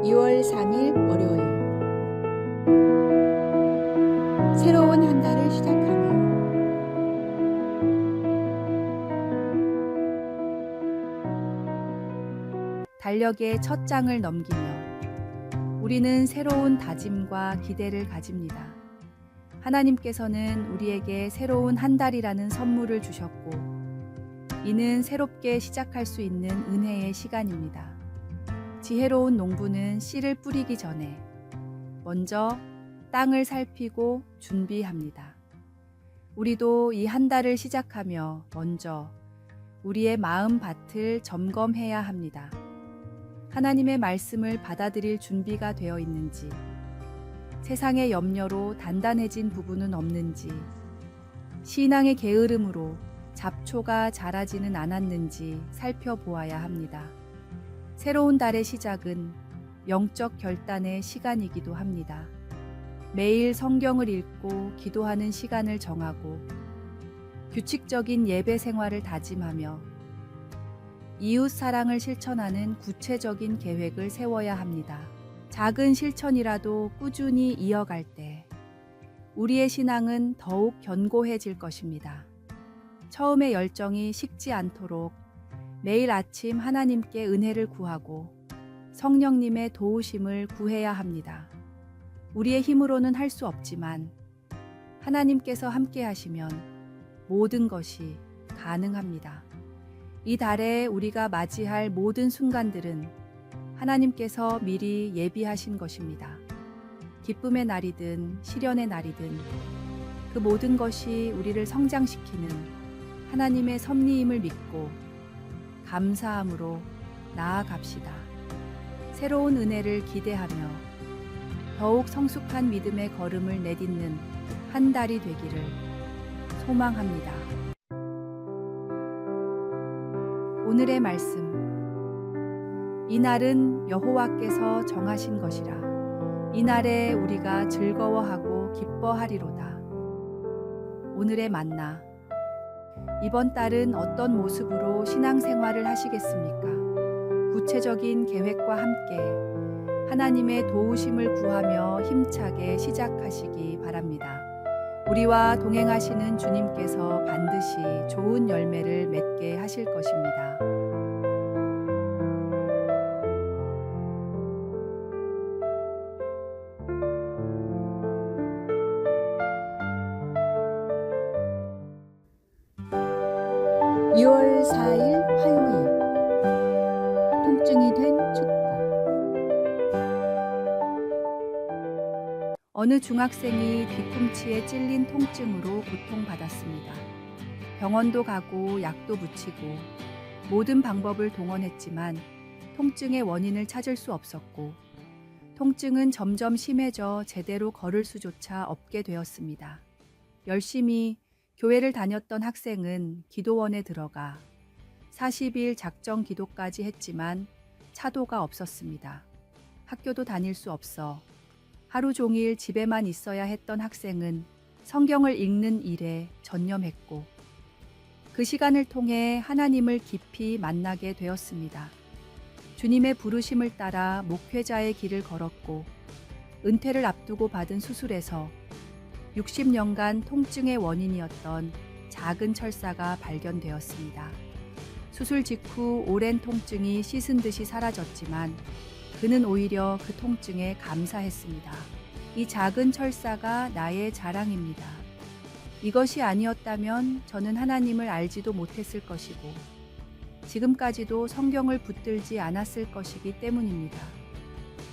2월 3일 월요일 새로운 한 달을 시작하며 달력의 첫 장을 넘기며 우리는 새로운 다짐과 기대를 가집니다. 하나님께서는 우리에게 새로운 한 달이라는 선물을 주셨고 이는 새롭게 시작할 수 있는 은혜의 시간입니다. 지혜로운 농부는 씨를 뿌리기 전에 먼저 땅을 살피고 준비합니다. 우리도 이 한 달을 시작하며 먼저 우리의 마음 밭을 점검해야 합니다. 하나님의 말씀을 받아들일 준비가 되어 있는지, 세상의 염려로 단단해진 부분은 없는지, 신앙의 게으름으로 잡초가 자라지는 않았는지 살펴보아야 합니다. 새로운 달의 시작은 영적 결단의 시간이기도 합니다. 매일 성경을 읽고 기도하는 시간을 정하고 규칙적인 예배 생활을 다짐하며 이웃 사랑을 실천하는 구체적인 계획을 세워야 합니다. 작은 실천이라도 꾸준히 이어갈 때 우리의 신앙은 더욱 견고해질 것입니다. 처음의 열정이 식지 않도록 매일 아침 하나님께 은혜를 구하고 성령님의 도우심을 구해야 합니다. 우리의 힘으로는 할 수 없지만 하나님께서 함께 하시면 모든 것이 가능합니다. 이 달에 우리가 맞이할 모든 순간들은 하나님께서 미리 예비하신 것입니다. 기쁨의 날이든 시련의 날이든 그 모든 것이 우리를 성장시키는 하나님의 섭리임을 믿고 감사함으로 나아갑시다. 새로운 은혜를 기대하며 더욱 성숙한 믿음의 걸음을 내딛는 한 달이 되기를 소망합니다. 오늘의 말씀. 이 날은 여호와께서 정하신 것이라. 이 날에 우리가 즐거워하고 기뻐하리로다. 오늘의 만나. 이번 달은 어떤 모습으로 신앙생활을 하시겠습니까? 구체적인 계획과 함께 하나님의 도우심을 구하며 힘차게 시작하시기 바랍니다. 우리와 동행하시는 주님께서 반드시 좋은 열매를 맺게 하실 것입니다. (2월 4일) 화요일 통증이 된 축복. 어느 중학생이 뒤꿈치에 찔린 통증으로 고통받았습니다. 병원도 가고 약도 붙이고 모든 방법을 동원했지만 통증의 원인을 찾을 수 없었고 통증은 점점 심해져 제대로 걸을 수조차 없게 되었습니다. 열심히 교회를 다녔던 학생은 기도원에 들어가 40일 작정 기도까지 했지만 차도가 없었습니다. 학교도 다닐 수 없어 하루 종일 집에만 있어야 했던 학생은 성경을 읽는 일에 전념했고 그 시간을 통해 하나님을 깊이 만나게 되었습니다. 주님의 부르심을 따라 목회자의 길을 걸었고 은퇴를 앞두고 받은 수술에서 60년간 통증의 원인이었던 작은 철사가 발견되었습니다. 수술 직후 오랜 통증이 씻은 듯이 사라졌지만 그는 오히려 그 통증에 감사했습니다. 이 작은 철사가 나의 자랑입니다. 이것이 아니었다면 저는 하나님을 알지도 못했을 것이고 지금까지도 성경을 붙들지 않았을 것이기 때문입니다.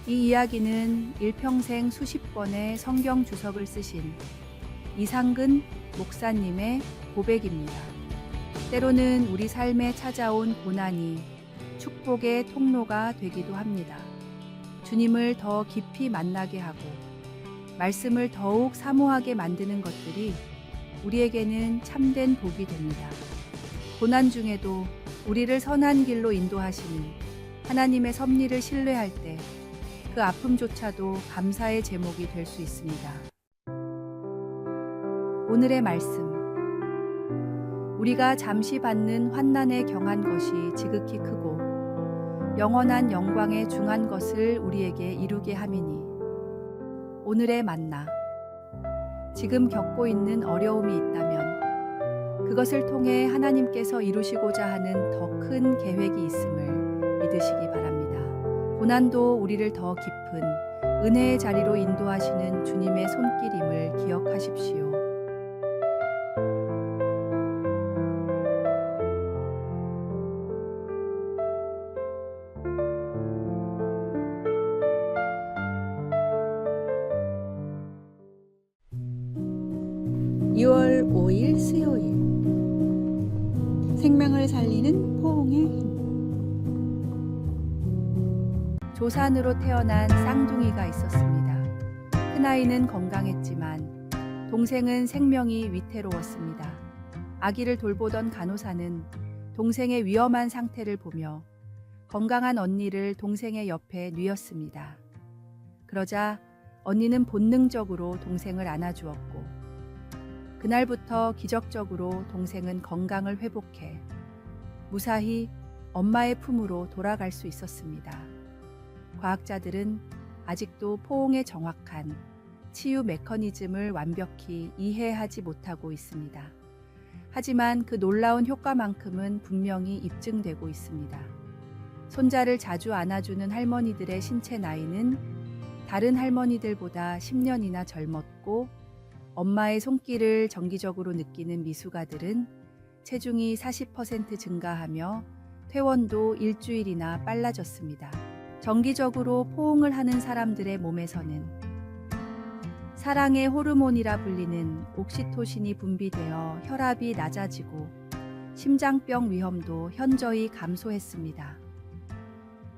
이 이야기는 일평생 수십 권의 성경 주석을 쓰신 이상근 목사님의 고백입니다. 때로는 우리 삶에 찾아온 고난이 축복의 통로가 되기도 합니다. 주님을 더 깊이 만나게 하고 말씀을 더욱 사모하게 만드는 것들이 우리에게는 참된 복이 됩니다. 고난 중에도 우리를 선한 길로 인도하시는 하나님의 섭리를 신뢰할 때 그 아픔조차도 감사의 제목이 될 수 있습니다. 오늘의 말씀. 우리가 잠시 받는 환난에 경한 것이 지극히 크고 영원한 영광에 중한 것을 우리에게 이루게 함이니. 오늘의 만나. 지금 겪고 있는 어려움이 있다면 그것을 통해 하나님께서 이루시고자 하는 더 큰 계획이 있음을 믿으시기 바랍니다. 고난도 우리를 더 깊은 은혜의 자리로 인도하시는 주님의 손길임을 기억하십시오. (2월 5일) 수요일 생명을 살리는 포옹의 힘. 조산으로 태어난 쌍둥이가 있었습니다. 큰아이는 건강했지만 동생은 생명이 위태로웠습니다. 아기를 돌보던 간호사는 동생의 위험한 상태를 보며 건강한 언니를 동생의 옆에 뉘었습니다. 그러자 언니는 본능적으로 동생을 안아주었고 그날부터 기적적으로 동생은 건강을 회복해 무사히 엄마의 품으로 돌아갈 수 있었습니다. 과학자들은 아직도 포옹의 정확한 치유 메커니즘을 완벽히 이해하지 못하고 있습니다. 하지만 그 놀라운 효과만큼은 분명히 입증되고 있습니다. 손자를 자주 안아주는 할머니들의 신체 나이는 다른 할머니들보다 10년이나 젊었고 엄마의 손길을 정기적으로 느끼는 미숙아들은 체중이 40% 증가하며 퇴원도 일주일이나 빨라졌습니다. 정기적으로 포옹을 하는 사람들의 몸에서는 사랑의 호르몬이라 불리는 옥시토신이 분비되어 혈압이 낮아지고 심장병 위험도 현저히 감소했습니다.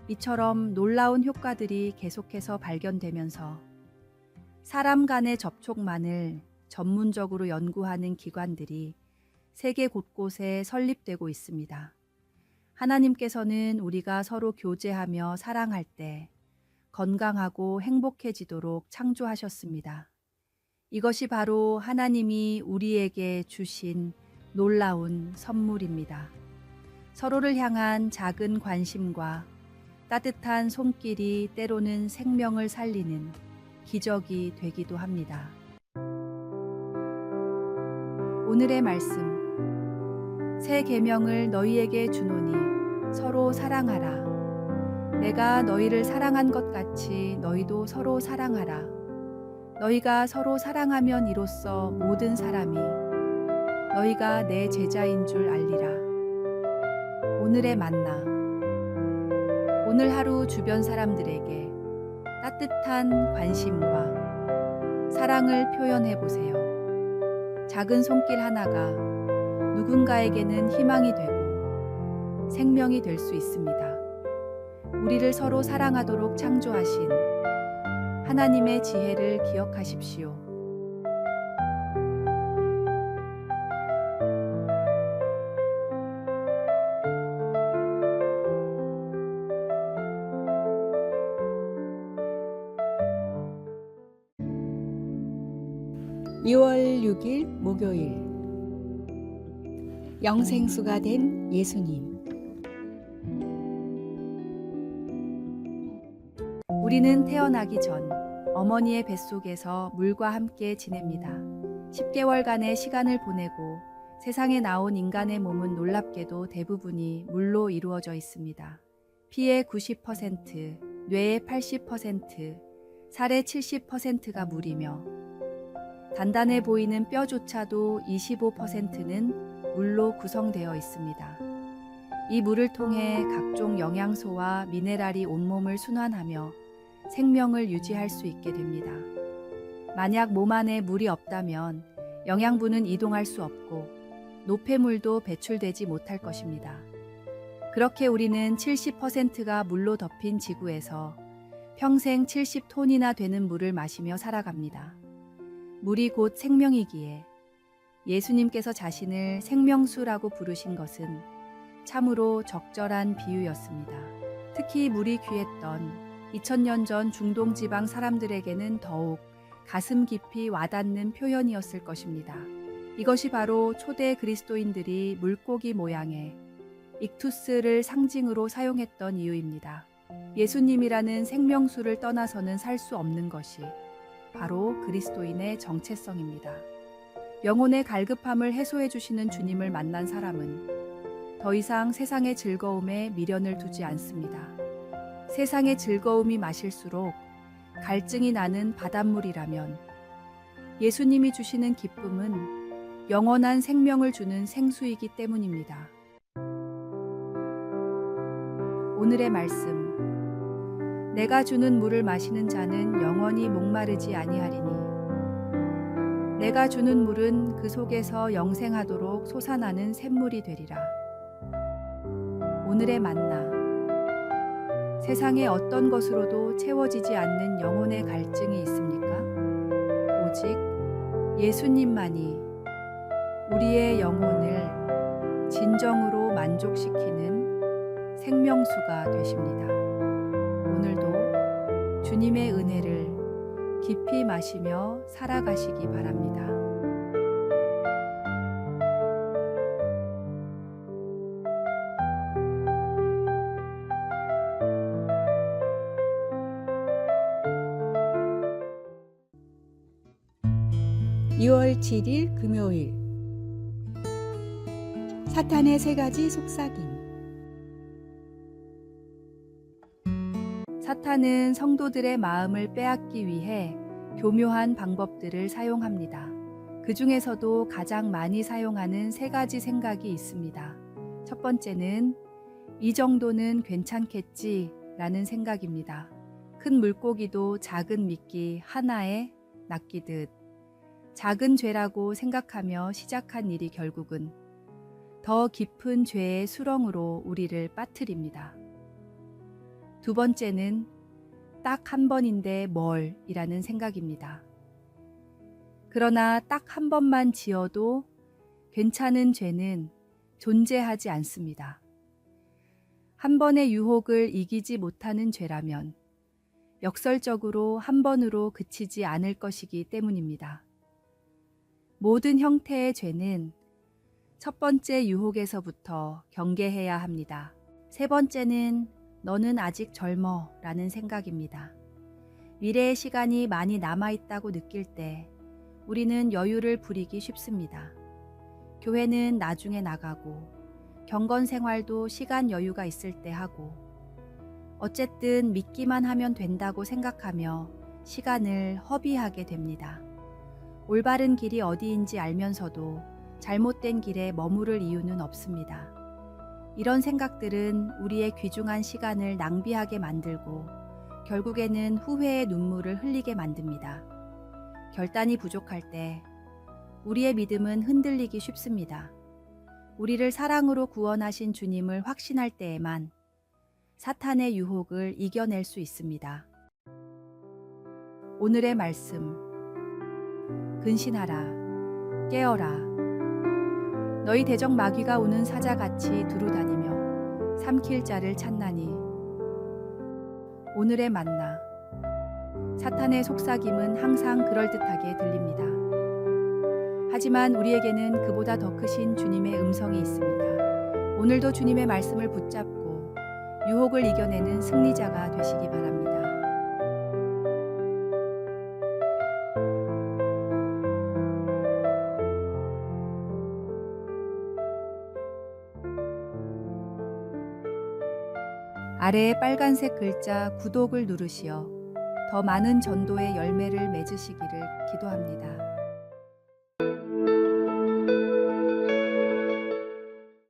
이처럼 놀라운 효과들이 계속해서 발견되면서 사람 간의 접촉만을 전문적으로 연구하는 기관들이 세계 곳곳에 설립되고 있습니다. 하나님께서는 우리가 서로 교제하며 사랑할 때 건강하고 행복해지도록 창조하셨습니다. 이것이 바로 하나님이 우리에게 주신 놀라운 선물입니다. 서로를 향한 작은 관심과 따뜻한 손길이 때로는 생명을 살리는 기적이 되기도 합니다. 오늘의 말씀. 새 계명을 너희에게 주노니 서로 사랑하라. 내가 너희를 사랑한 것 같이 너희도 서로 사랑하라. 너희가 서로 사랑하면 이로써 모든 사람이 너희가 내 제자인 줄 알리라. 오늘의 만나. 오늘 하루 주변 사람들에게 따뜻한 관심과 사랑을 표현해 보세요. 작은 손길 하나가 누군가에게는 희망이 되고 생명이 될 수 있습니다. 우리를 서로 사랑하도록 창조하신 하나님의 지혜를 기억하십시오. (2월 6일) 목요일 영생수가 된 예수님. 우리는 태어나기 전 어머니의 뱃속에서 물과 함께 지냅니다. 10개월간의 시간을 보내고 세상에 나온 인간의 몸은 놀랍게도 대부분이 물로 이루어져 있습니다. 피의 90%, 뇌의 80%, 살의 70%가 물이며 단단해 보이는 뼈조차도 25%는 물로 구성되어 있습니다. 이 물을 통해 각종 영양소와 미네랄이 온몸을 순환하며 생명을 유지할 수 있게 됩니다. 만약 몸 안에 물이 없다면 영양분은 이동할 수 없고 노폐물도 배출되지 못할 것입니다. 그렇게 우리는 70%가 물로 덮인 지구에서 평생 70톤이나 되는 물을 마시며 살아갑니다. 물이 곧 생명이기에 예수님께서 자신을 생명수라고 부르신 것은 참으로 적절한 비유였습니다. 특히 물이 귀했던 2000년 전 중동 지방 사람들에게는 더욱 가슴 깊이 와닿는 표현이었을 것입니다. 이것이 바로 초대 그리스도인들이 물고기 모양의 익투스를 상징으로 사용했던 이유입니다. 예수님이라는 생명수를 떠나서는 살 수 없는 것이 바로 그리스도인의 정체성입니다. 영혼의 갈급함을 해소해 주시는 주님을 만난 사람은 더 이상 세상의 즐거움에 미련을 두지 않습니다. 세상의 즐거움이 마실수록 갈증이 나는 바닷물이라면 예수님이 주시는 기쁨은 영원한 생명을 주는 생수이기 때문입니다. 오늘의 말씀. 내가 주는 물을 마시는 자는 영원히 목마르지 아니하리니 내가 주는 물은 그 속에서 영생하도록 솟아나는 샘물이 되리라. 오늘의 만나. 세상의 어떤 것으로도 채워지지 않는 영혼의 갈증이 있습니까? 오직 예수님만이 우리의 영혼을 진정으로 만족시키는 생명수가 되십니다. 오늘도 주님의 은혜를 깊이 마시며 살아가시기 바랍니다. (2월 7일) 금요일. 사탄의 세 가지 속삭임. 사탄은 성도들의 마음을 빼앗기 위해 교묘한 방법들을 사용합니다. 그 중에서도 가장 많이 사용하는 세 가지 생각이 있습니다. 첫 번째는 이 정도는 괜찮겠지 라는 생각입니다. 큰 물고기도 작은 미끼 하나에 낚이듯 작은 죄라고 생각하며 시작한 일이 결국은 더 깊은 죄의 수렁으로 우리를 빠뜨립니다. 두 번째는 딱 한 번인데 뭘 이라는 생각입니다. 그러나 딱 한 번만 지어도 괜찮은 죄는 존재하지 않습니다. 한 번의 유혹을 이기지 못하는 죄라면 역설적으로 한 번으로 그치지 않을 것이기 때문입니다. 모든 형태의 죄는 첫 번째 유혹에서부터 경계해야 합니다. 세 번째는 너는 아직 젊어 라는 생각입니다. 미래의 시간이 많이 남아있다고 느낄 때 우리는 여유를 부리기 쉽습니다. 교회는 나중에 나가고 경건 생활도 시간 여유가 있을 때 하고 어쨌든 믿기만 하면 된다고 생각하며 시간을 허비하게 됩니다. 올바른 길이 어디인지 알면서도 잘못된 길에 머무를 이유는 없습니다. 이런 생각들은 우리의 귀중한 시간을 낭비하게 만들고 결국에는 후회의 눈물을 흘리게 만듭니다. 결단이 부족할 때 우리의 믿음은 흔들리기 쉽습니다. 우리를 사랑으로 구원하신 주님을 확신할 때에만 사탄의 유혹을 이겨낼 수 있습니다. 오늘의 말씀. 근신하라, 깨어라. 너희 대적 마귀가 오는 사자같이 두루다니며 삼킬 자를 찾나니. 오늘의 만나. 사탄의 속삭임은 항상 그럴듯하게 들립니다. 하지만 우리에게는 그보다 더 크신 주님의 음성이 있습니다. 오늘도 주님의 말씀을 붙잡고 유혹을 이겨내는 승리자가 되시기 바랍니다. 아래의 빨간색 글자 구독을 누르시어 더 많은 전도의 열매를 맺으시기를 기도합니다.